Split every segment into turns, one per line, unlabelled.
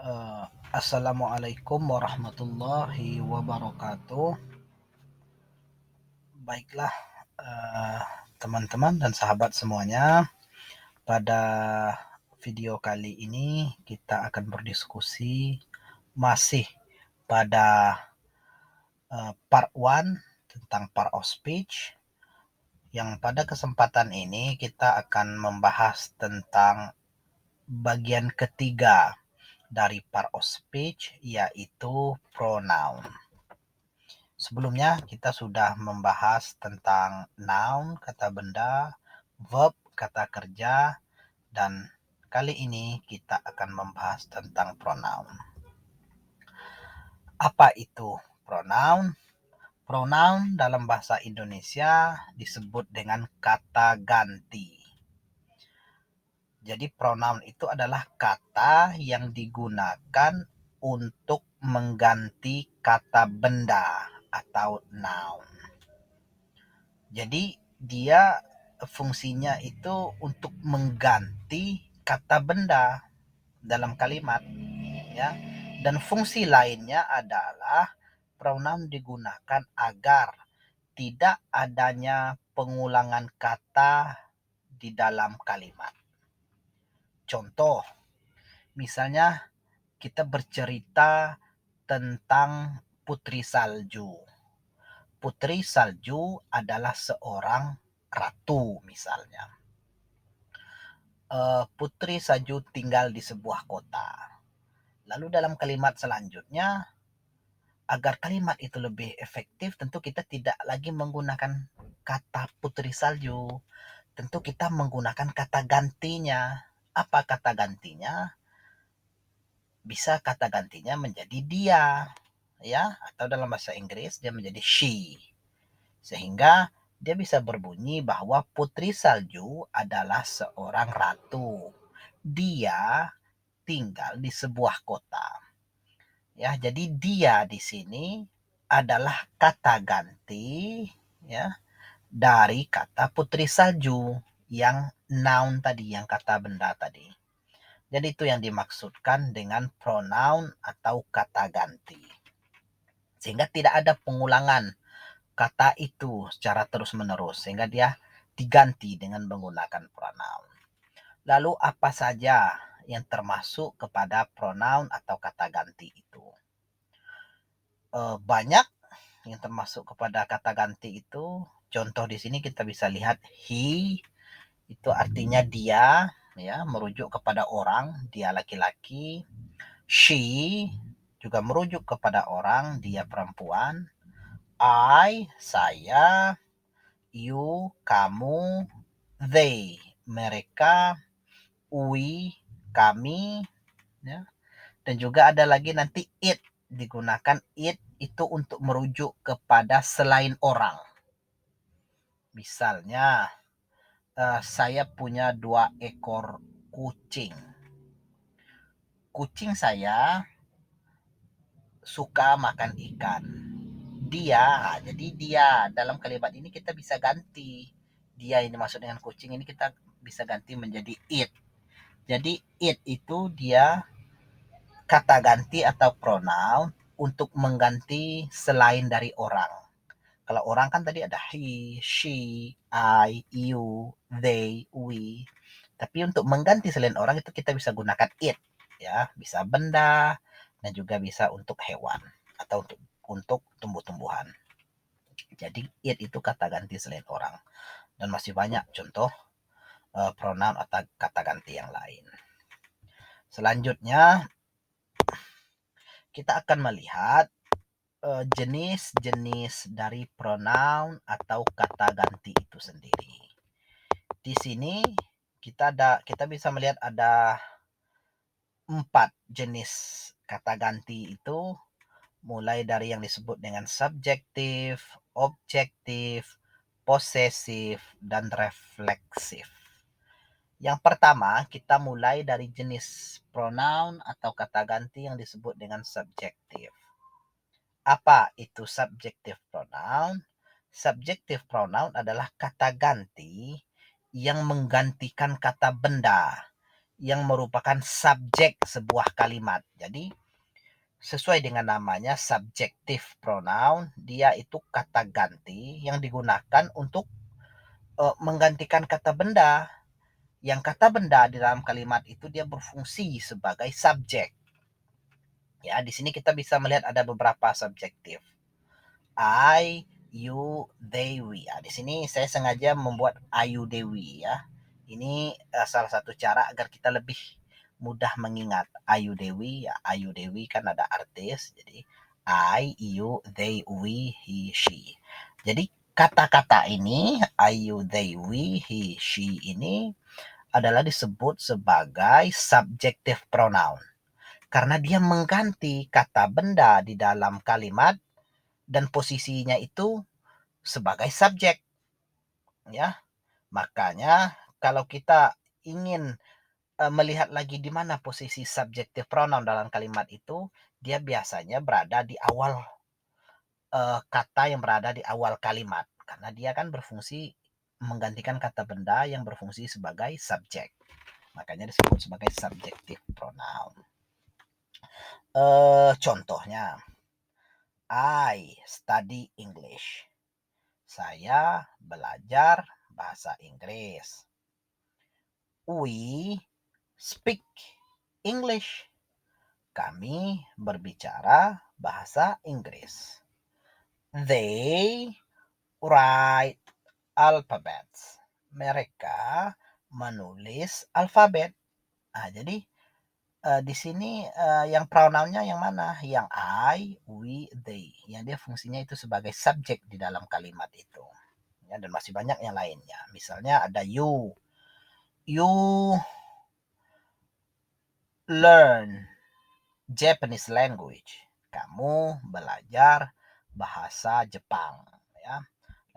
Eh, Assalamualaikum warahmatullahi wabarakatuh. Baiklah, eh, teman-teman dan sahabat semuanya. Pada video kali ini kita akan berdiskusi masih pada part 1 tentang part of speech. Yang pada kesempatan ini kita akan membahas tentang bagian ketiga dari part of speech, yaitu pronoun. Sebelumnya kita sudah membahas tentang noun, kata benda, verb, kata kerja, dan kali ini kita akan membahas tentang pronoun. Apa itu pronoun? Pronoun dalam bahasa Indonesia disebut dengan kata ganti. Jadi pronoun itu adalah kata yang digunakan untuk mengganti kata benda atau noun. Jadi dia fungsinya itu untuk mengganti kata benda dalam kalimat, ya. Dan fungsi lainnya adalah pronoun digunakan agar tidak adanya pengulangan kata di dalam kalimat. Contoh, misalnya kita bercerita tentang Putri Salju. Putri Salju adalah seorang ratu misalnya. Putri Salju tinggal di sebuah kota. Lalu dalam kalimat selanjutnya, agar kalimat itu lebih efektif, tentu kita tidak lagi menggunakan kata Putri Salju. Tentu kita menggunakan kata gantinya. Apa kata gantinya? Bisa kata gantinya menjadi dia, ya, atau dalam bahasa Inggris dia menjadi she. Sehingga dia bisa berbunyi bahwa Putri Salju adalah seorang ratu. Dia tinggal di sebuah kota. Ya, jadi dia di sini adalah kata ganti, ya, dari kata Putri Salju yang noun tadi, yang kata benda tadi. Jadi itu yang dimaksudkan dengan pronoun atau kata ganti. Sehingga tidak ada pengulangan kata itu secara terus-menerus, sehingga dia diganti dengan menggunakan pronoun. Lalu apa saja yang termasuk kepada pronoun atau kata ganti itu? Banyak yang termasuk kepada kata ganti itu. Contoh di sini kita bisa lihat he, itu artinya dia, ya, merujuk kepada orang, dia laki-laki. She juga merujuk kepada orang, dia perempuan. I, saya. You, kamu. They, mereka. We, kami, ya. Dan juga ada lagi nanti it, digunakan it itu untuk merujuk kepada selain orang. Misalnya, saya punya 2 ekor kucing. Kucing saya suka makan ikan. Dia, jadi dia dalam kalimat ini kita bisa ganti. Dia yang dimaksud dengan kucing ini kita bisa ganti menjadi it. Jadi it itu dia kata ganti atau pronoun untuk mengganti selain dari orang. Kalau orang kan tadi ada he, she, I, you, they, we. Tapi untuk mengganti selain orang itu kita bisa gunakan it, ya, bisa benda dan juga bisa untuk hewan atau untuk tumbuh-tumbuhan. Jadi it itu kata ganti selain orang, dan masih banyak contoh pronoun atau kata ganti yang lain. Selanjutnya kita akan melihat jenis-jenis dari pronoun atau kata ganti itu sendiri. Di sini kita bisa melihat ada 4 jenis kata ganti itu, mulai dari yang disebut dengan subjektif, objektif, posesif, dan refleksif. Yang pertama, kita mulai dari jenis pronoun atau kata ganti yang disebut dengan subjektif. Apa itu subjektif pronoun? Subjektif pronoun adalah kata ganti yang menggantikan kata benda yang merupakan subjek sebuah kalimat. Jadi sesuai dengan namanya subjective pronoun, dia itu kata ganti yang digunakan untuk menggantikan kata benda. Yang kata benda di dalam kalimat itu dia berfungsi sebagai subjek. Ya, di sini kita bisa melihat ada beberapa subjektif. I, you, they, we. Ya, di sini saya sengaja membuat I, you, they, we ya. Ini salah satu cara agar kita lebih mudah mengingat. I, you, they, we. Ya, I, you, they, we kan ada artis. Jadi I, you, they, we, he, she. Jadi kata-kata ini I, you, they, we, he, she ini adalah disebut sebagai subjective pronoun karena dia mengganti kata benda di dalam kalimat dan posisinya itu sebagai subjek ya. Makanya kalau kita ingin melihat lagi di mana posisi subjective pronoun dalam kalimat itu, dia biasanya berada di awal kata yang berada di awal kalimat karena dia kan berfungsi menggantikan kata benda yang berfungsi sebagai subjek. Makanya disebut sebagai subjective pronoun. Contohnya, I study English. Saya belajar bahasa Inggris. We speak English. Kami berbicara bahasa Inggris. They write alphabets. Mereka menulis alfabet. Nah, jadi di sini yang pronounnya yang mana? Yang I, we, they. Yang dia fungsinya itu sebagai subjek di dalam kalimat itu. Ya, dan masih banyak yang lainnya. Misalnya ada you. You learn Japanese language. Kamu belajar bahasa Jepang. Ya.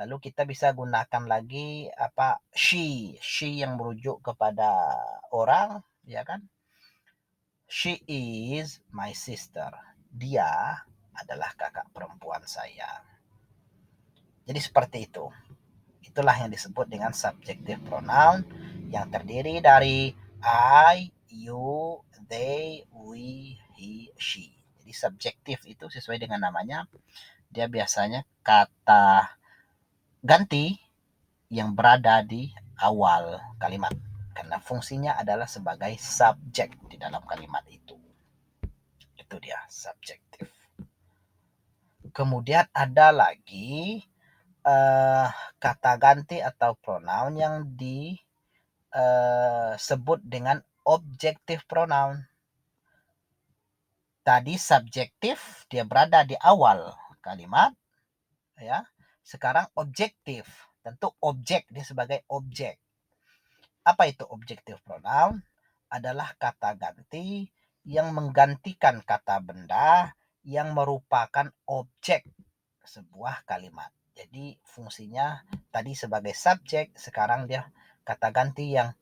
Lalu kita bisa gunakan lagi apa she. She yang merujuk kepada orang, ya kan? She is my sister. Dia adalah kakak perempuan saya. Jadi seperti itu. Itulah yang disebut dengan subjective pronoun yang terdiri dari I, you, they, we, he, she. Jadi subjektif itu sesuai dengan namanya, dia biasanya kata ganti yang berada di awal kalimat karena fungsinya adalah sebagai subjek di dalam kalimat itu. Itu dia subjektif. Kemudian ada lagi kata ganti atau pronoun yang disebut dengan objective pronoun. Tadi subjektif dia berada di awal kalimat, ya. Sekarang objektif, tentu objek dia sebagai objek. Apa itu objective pronoun? Adalah kata ganti yang menggantikan kata benda yang merupakan objek sebuah kalimat. Jadi fungsinya tadi sebagai subjek, sekarang dia kata ganti yang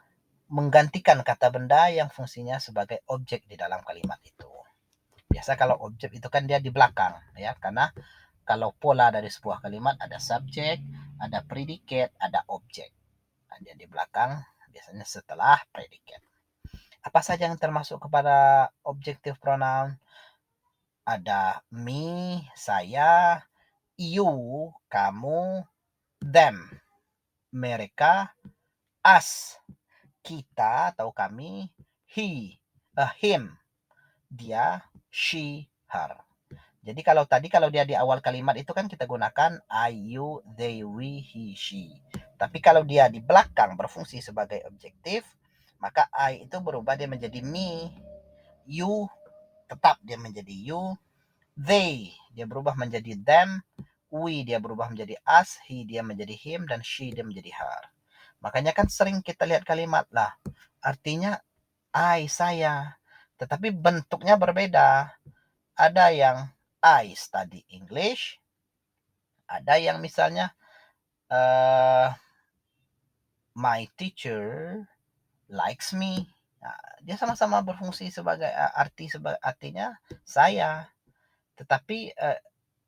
menggantikan kata benda yang fungsinya sebagai objek di dalam kalimat itu. Biasa kalau objek itu kan dia di belakang ya, karena kalau pola dari sebuah kalimat ada subjek, ada predikat, ada objek. Nah, dia di belakang biasanya setelah predikat. Apa saja yang termasuk kepada objective pronoun? Ada me, saya, you, kamu, them, mereka, us, kita atau kami, he, him, dia, she, her. Jadi kalau dia di awal kalimat itu kan kita gunakan I, you, they, we, he, she. Tapi kalau dia di belakang berfungsi sebagai objektif, maka I itu berubah dia menjadi me, you tetap dia menjadi you, they dia berubah menjadi them, we dia berubah menjadi us, he dia menjadi him, dan she dia menjadi her. Makanya kan sering kita lihat kalimat lah, artinya I, saya, tetapi bentuknya berbeda. Ada yang I study English, ada yang misalnya my teacher likes me. Nah, dia sama-sama berfungsi sebagai artinya saya, tetapi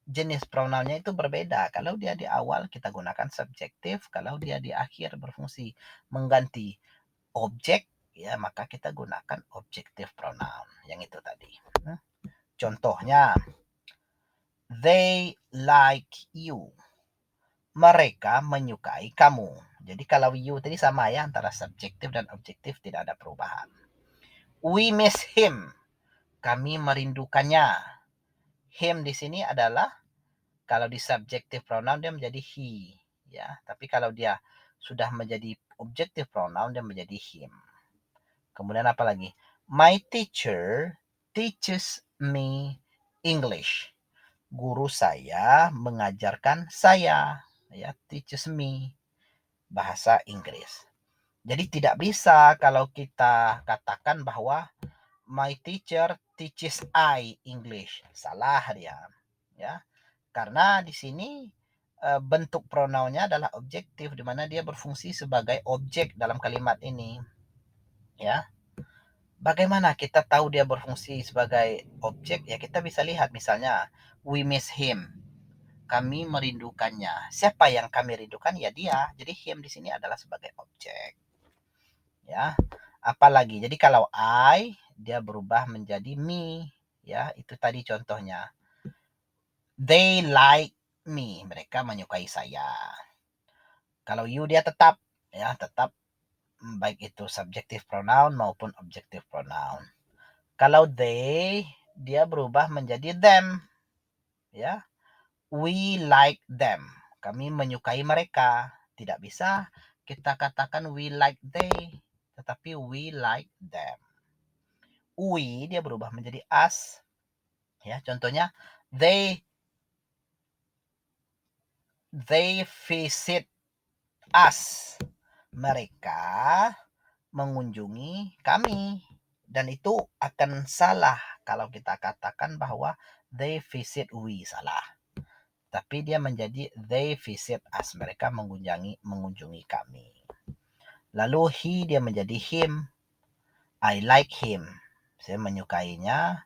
jenis pronounnya itu berbeda. Kalau dia di awal kita gunakan subjektif, kalau dia di akhir berfungsi mengganti objek, ya maka kita gunakan objective pronoun yang itu tadi. Contohnya, they like you. Mereka menyukai kamu. Jadi kalau you tadi sama ya, antara subjektif dan objektif tidak ada perubahan. We miss him. Kami merindukannya. Him di sini adalah kalau di subjective pronoun dia menjadi he, ya. Tapi kalau dia sudah menjadi objective pronoun dia menjadi him. Kemudian apa lagi? My teacher teaches me English. Guru saya mengajarkan saya, ya, teaches me bahasa Inggris. Jadi tidak bisa kalau kita katakan bahwa my teacher teaches I English. Salah dia. Ya. Karena di sini bentuk pronounnya adalah objektif di mana dia berfungsi sebagai objek dalam kalimat ini. Ya. Bagaimana kita tahu dia berfungsi sebagai objek? Ya kita bisa lihat misalnya we miss him. Kami merindukannya. Siapa yang kami rindukan? Ya dia. Jadi him di sini adalah sebagai objek. Ya. Apalagi jadi kalau I dia berubah menjadi me, ya itu tadi contohnya. They like me, mereka menyukai saya. Kalau you dia tetap, ya tetap baik itu subjective pronoun maupun objective pronoun. Kalau they dia berubah menjadi them, ya. We like them, kami menyukai mereka. Tidak bisa kita katakan we like they, tetapi we like them. We dia berubah menjadi us, ya. Contohnya they visit us, mereka mengunjungi kami. Dan itu akan salah kalau kita katakan bahwa they visit we, salah. Tapi dia menjadi they visit us, mereka mengunjungi kami. Lalu he dia menjadi him, I like him, saya menyukainya,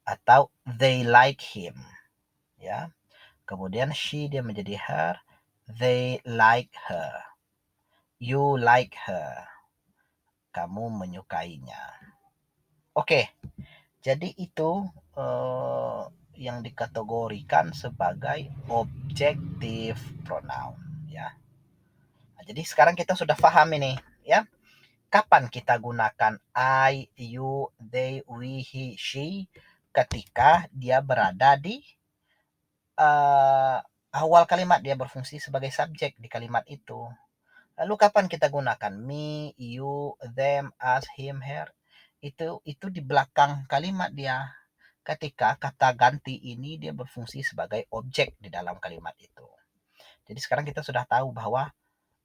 atau they like him, ya. Kemudian she dia menjadi her, they like her, you like her, kamu menyukainya. Oke, jadi itu yang dikategorikan sebagai objective pronoun, ya. Nah, jadi sekarang kita sudah paham ini, ya. Kapan kita gunakan I, you, they, we, he, she ketika dia berada di awal kalimat, dia berfungsi sebagai subjek di kalimat itu. Lalu kapan kita gunakan me, you, them, us, him, her? Itu di belakang kalimat dia. Ketika kata ganti ini dia berfungsi sebagai objek di dalam kalimat itu. Jadi sekarang kita sudah tahu bahwa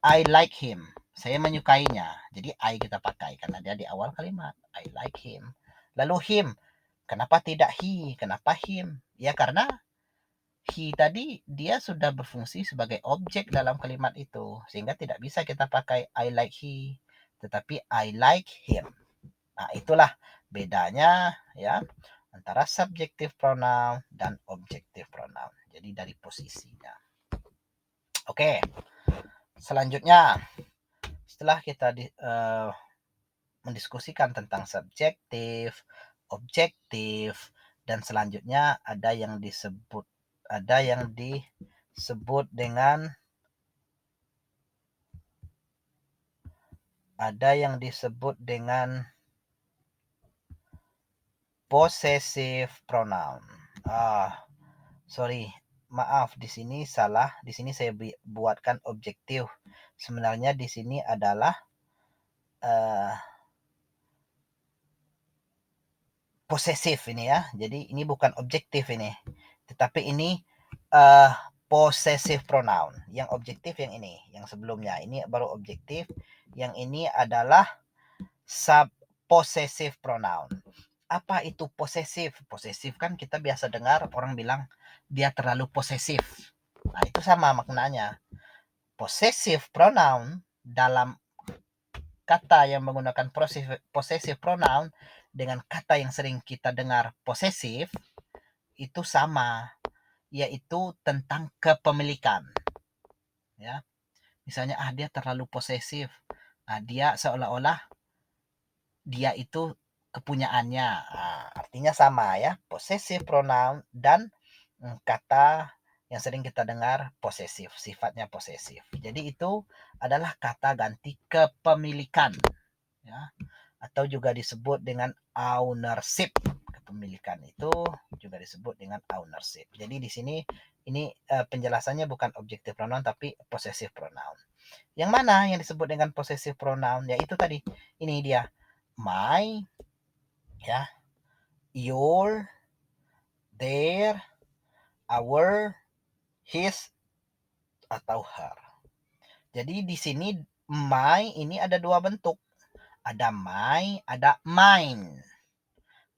I like him, saya menyukainya. Jadi I kita pakai karena dia di awal kalimat. I like him. Lalu him, kenapa tidak he? Kenapa him? Ya karena he tadi dia sudah berfungsi sebagai objek dalam kalimat itu. Sehingga tidak bisa kita pakai I like he. Tetapi I like him. Nah itulah bedanya, ya, antara subjective pronoun dan objective pronoun. Jadi dari posisinya. Oke, selanjutnya setelah kita mendiskusikan tentang subjektif, objektif, dan selanjutnya ada yang disebut dengan possessive pronoun. Sorry, maaf, di sini salah. Di sini saya buatkan objektif. Sebenarnya di sini adalah posesif ini, ya. Jadi ini bukan objektif ini, tetapi ini possessive pronoun. Yang objektif yang ini, yang sebelumnya. Ini baru objektif. Yang ini adalah possessive pronoun. Apa itu posesif? Posesif kan kita biasa dengar orang bilang dia terlalu posesif. Nah, itu sama maknanya. Possessive pronoun dalam kata yang menggunakan possessive pronoun dengan kata yang sering kita dengar posesif itu sama, yaitu tentang kepemilikan. Ya. Misalnya dia terlalu posesif. Nah, dia seolah-olah dia itu kepunyaannya. Artinya sama ya, possessive pronoun dan kata yang sering kita dengar posesif, sifatnya posesif. Jadi itu adalah kata ganti kepemilikan ya, atau juga disebut dengan ownership. Kepemilikan itu juga disebut dengan ownership. Jadi di sini ini penjelasannya bukan objective pronoun tapi possessive pronoun. Yang mana yang disebut dengan possessive pronoun? Yaitu tadi, ini dia, my, ya, your, their, our, his, atau her. Jadi di sini my ini ada dua bentuk. Ada my, ada mine.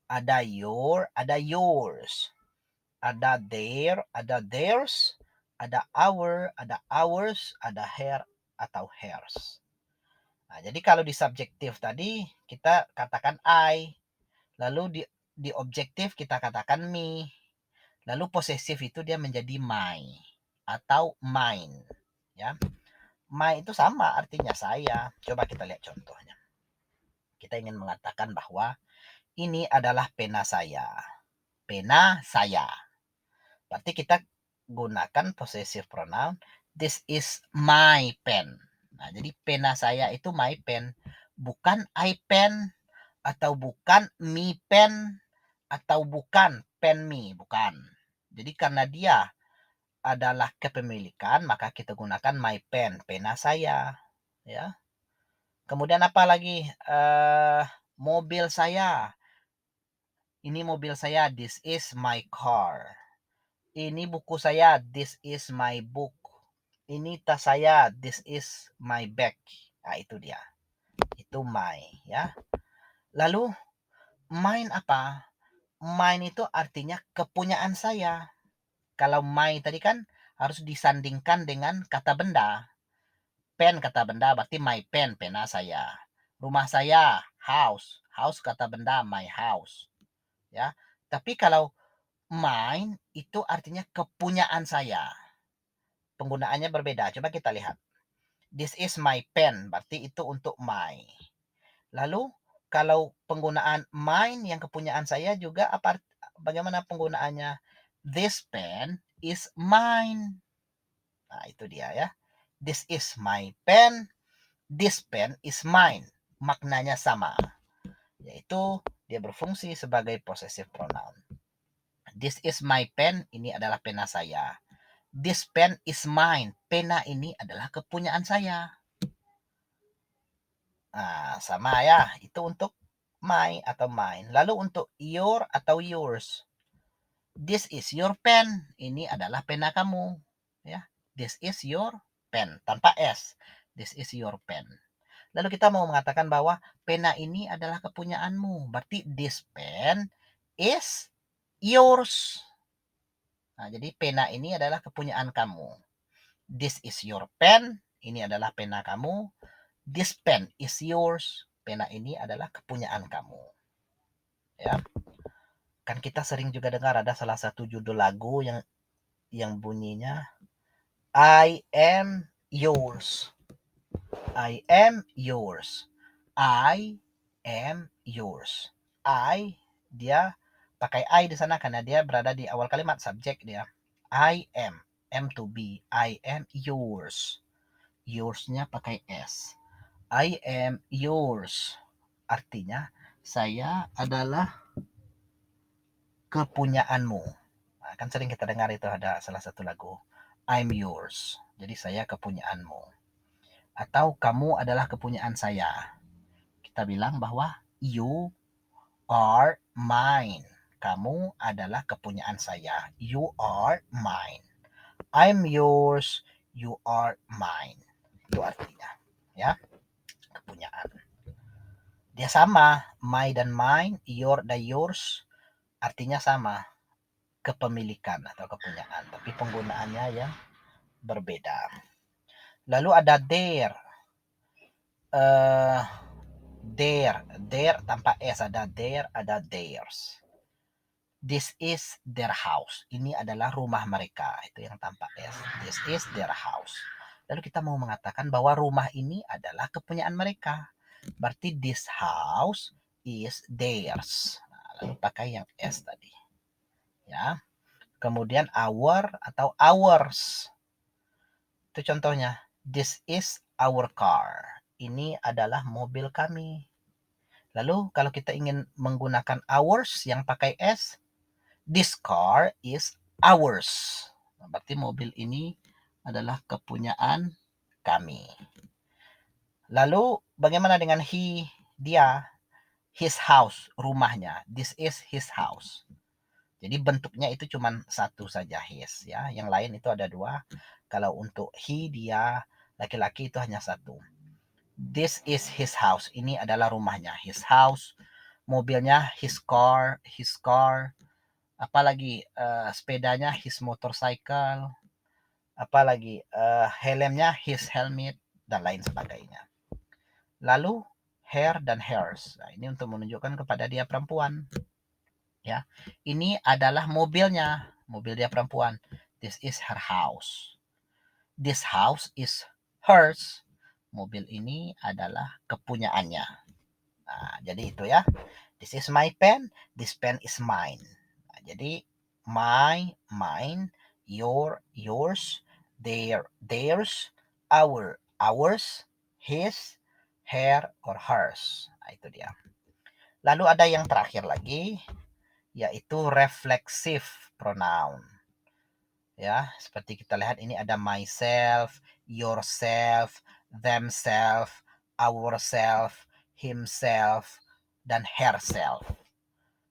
Ada your, ada yours. Ada their, ada theirs. Ada our, ada ours. Ada her atau hers. Nah, jadi kalau di subjektif tadi kita katakan I. Lalu di objektif kita katakan me. Lalu posesif itu dia menjadi my atau mine. Ya. My itu sama artinya saya. Coba kita lihat contohnya. Kita ingin mengatakan bahwa ini adalah pena saya. Pena saya. Berarti kita gunakan possessive pronoun. This is my pen. Nah, jadi pena saya itu my pen. Bukan I pen, atau bukan me pen, atau bukan pen me. Bukan. Jadi karena dia adalah kepemilikan, maka kita gunakan my pen, pena saya. Ya. Kemudian apa lagi? Mobil saya. Ini mobil saya. This is my car. Ini buku saya. This is my book. Ini tas saya. This is my bag. Nah, itu dia. Itu my. Ya. Lalu, mine apa? Mine itu artinya kepunyaan saya. Kalau my tadi kan harus disandingkan dengan kata benda. Pen kata benda berarti my pen, pena saya. Rumah saya, house. House kata benda, my house. Ya. Tapi kalau mine itu artinya kepunyaan saya. Penggunaannya berbeda. Coba kita lihat. This is my pen, berarti itu untuk my. Lalu kalau penggunaan mine yang kepunyaan saya juga apa, bagaimana penggunaannya? This pen is mine. Nah, itu dia ya. This is my pen. This pen is mine. Maknanya sama. Yaitu dia berfungsi sebagai possessive pronoun. This is my pen. Ini adalah pena saya. This pen is mine. Pena ini adalah kepunyaan saya. Nah, sama ya. Itu untuk my atau mine. Lalu untuk your atau yours. This is your pen. Ini adalah pena kamu. Ya. This is your pen. Tanpa S. This is your pen. Lalu kita mau mengatakan bahwa pena ini adalah kepunyaanmu. Berarti this pen is yours. Nah, jadi pena ini adalah kepunyaan kamu. This is your pen. Ini adalah pena kamu. This pen is yours. Pena ini adalah kepunyaan kamu. Ya. Kan kita sering juga dengar ada salah satu judul lagu yang bunyinya I am yours. I am yours. I am yours. I, dia pakai I di sana karena dia berada di awal kalimat, subjek dia. I am to be. I am yours. Yours-nya pakai S. I am yours. Artinya saya adalah kepunyaanmu. Nah, kan sering kita dengar itu ada salah satu lagu. I'm yours. Jadi saya kepunyaanmu. Atau kamu adalah kepunyaan saya. Kita bilang bahwa you are mine. Kamu adalah kepunyaan saya. You are mine. I'm yours. You are mine. Itu artinya. Ya, kepunyaan. Dia sama. My dan mine. Your dan yours. Artinya sama. Kepemilikan atau kepunyaan. Tapi penggunaannya yang berbeda. Lalu ada their. Their tanpa S, ada their, ada theirs. This is their house. Ini adalah rumah mereka. Itu yang tanpa S. This is their house. Lalu kita mau mengatakan bahwa rumah ini adalah kepunyaan mereka. Berarti this house is theirs. Nah, lalu pakai yang s tadi. Ya. Kemudian our atau ours. Itu contohnya. This is our car. Ini adalah mobil kami. Lalu kalau kita ingin menggunakan ours yang pakai s, this car is ours. Berarti mobil ini adalah kepunyaan kami. Lalu bagaimana dengan he, dia, his house, rumahnya. This is his house. Jadi bentuknya itu cuma satu saja his ya. Yang lain itu ada dua. Kalau untuk he, dia, laki-laki itu hanya satu. This is his house. Ini adalah rumahnya. His house. Mobilnya his car. His car. Apalagi sepedanya his motorcycle. Apalagi helmnya his helmet dan lain sebagainya. Lalu her dan hers. Nah, ini untuk menunjukkan kepada dia perempuan. Ya. Ini adalah mobilnya. Mobil dia perempuan. This is her house. This house is hers. Mobil ini adalah kepunyaannya. Nah, jadi itu ya. This is my pen. This pen is mine. Nah, jadi my, mine, your, yours, their, theirs, our, ours, his, her, or hers. Nah, itu dia. Lalu ada yang terakhir lagi, yaitu reflexive pronoun. Ya, seperti kita lihat ini ada myself, yourself, themselves, ourself, himself, dan herself.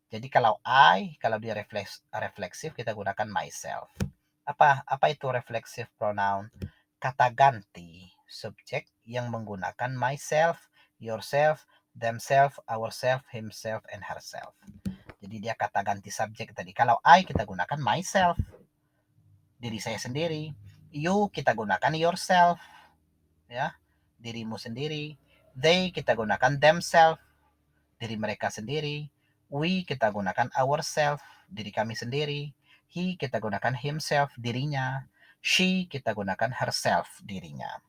Jadi kalau kalau dia refleksif kita gunakan myself. Apa itu reflexive pronoun? Kata ganti subjek yang menggunakan myself, yourself, themselves, ourself, himself, and herself. Jadi dia kata ganti subjek tadi. Kalau kita gunakan myself, diri saya sendiri. You kita gunakan yourself, ya, dirimu sendiri. They kita gunakan themselves, diri mereka sendiri. We kita gunakan ourselves, diri kami sendiri. He kita gunakan himself, dirinya. She kita gunakan herself, dirinya.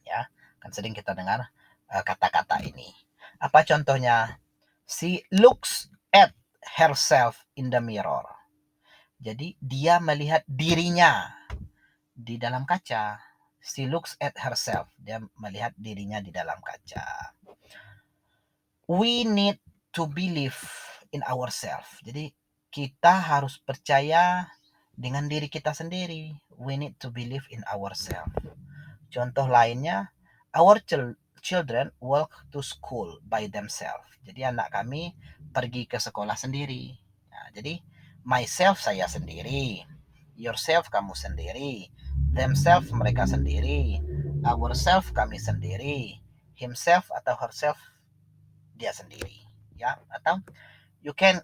Ya, kan sering kita dengar kata-kata ini. Apa contohnya? She looks at herself in the mirror. Jadi dia melihat dirinya di dalam kaca. She looks at herself. Dia melihat dirinya di dalam kaca. We need to believe in ourselves. Jadi kita harus percaya dengan diri kita sendiri. We need to believe in ourselves. Contoh lainnya, our children walk to school by themselves. Jadi anak kami pergi ke sekolah sendiri. Nah, jadi myself saya sendiri, yourself kamu sendiri, themselves mereka sendiri, ourself kami sendiri, himself atau herself dia sendiri. Ya, atau you can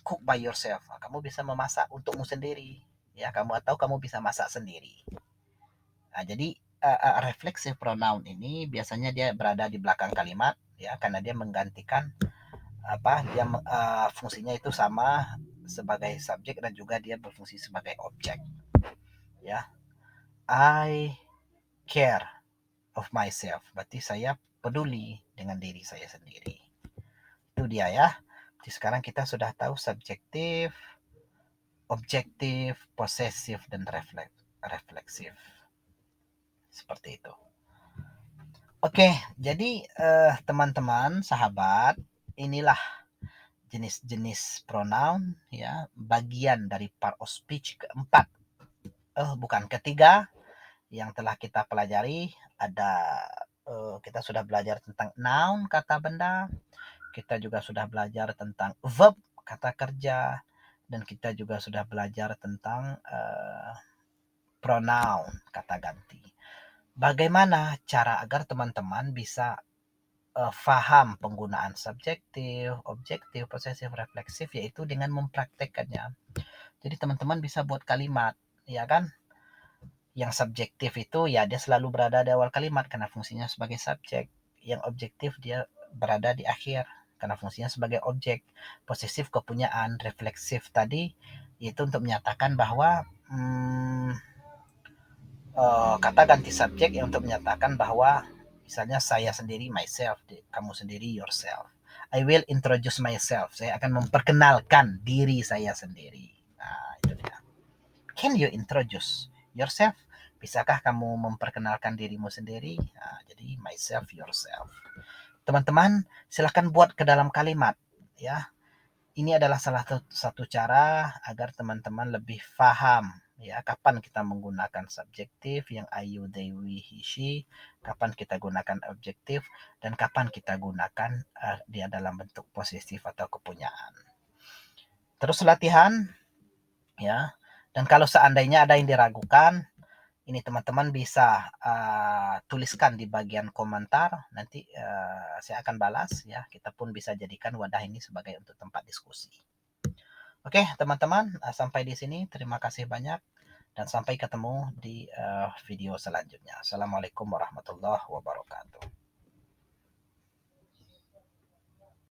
cook by yourself. Kamu bisa memasak untukmu sendiri. Ya, kamu bisa masak sendiri. Nah, jadi reflexive pronoun ini biasanya dia berada di belakang kalimat ya karena dia menggantikan dia fungsinya itu sama sebagai subjek dan juga dia berfungsi sebagai objek. Ya. I care of myself. Berarti saya peduli dengan diri saya sendiri. Itu dia ya. Jadi sekarang kita sudah tahu subjektif, objektif, posesif, dan refleksif. Seperti itu. Oke, jadi teman-teman, sahabat, inilah jenis-jenis pronoun ya, bagian dari part of speech keempat. Bukan ketiga yang telah kita pelajari. Ada kita sudah belajar tentang noun, kata benda. Kita juga sudah belajar tentang verb, kata kerja, dan kita juga sudah belajar tentang pronoun, kata ganti. Bagaimana cara agar teman-teman bisa faham penggunaan subjektif, objektif, posesif, refleksif, yaitu dengan mempraktekkannya. Jadi teman-teman bisa buat kalimat, ya kan? Yang subjektif itu ya dia selalu berada di awal kalimat karena fungsinya sebagai subjek. Yang objektif dia berada di akhir karena fungsinya sebagai objek. Posesif kepunyaan, refleksif tadi itu untuk menyatakan bahwa kata ganti subjek yang untuk menyatakan bahwa Misalnya saya sendiri myself, kamu sendiri yourself. I will introduce myself. Saya akan memperkenalkan diri saya sendiri. Nah, itu dia. Can you introduce yourself? Bisakah kamu memperkenalkan dirimu sendiri? Nah, jadi myself, yourself. Teman-teman, silahkan buat ke dalam kalimat. Ya, ini adalah salah satu cara agar teman-teman lebih paham ya kapan kita menggunakan subjektif yang I, you, they, we, he, she, kapan kita gunakan objektif, dan kapan kita gunakan dia dalam bentuk posesif atau kepunyaan. Terus latihan ya. Dan kalau seandainya ada yang diragukan, ini teman-teman bisa tuliskan di bagian komentar, nanti saya akan balas ya. Kita pun bisa jadikan wadah ini sebagai untuk tempat diskusi. Oke teman-teman, sampai di sini terima kasih banyak dan sampai ketemu di video selanjutnya. Assalamualaikum warahmatullahi wabarakatuh.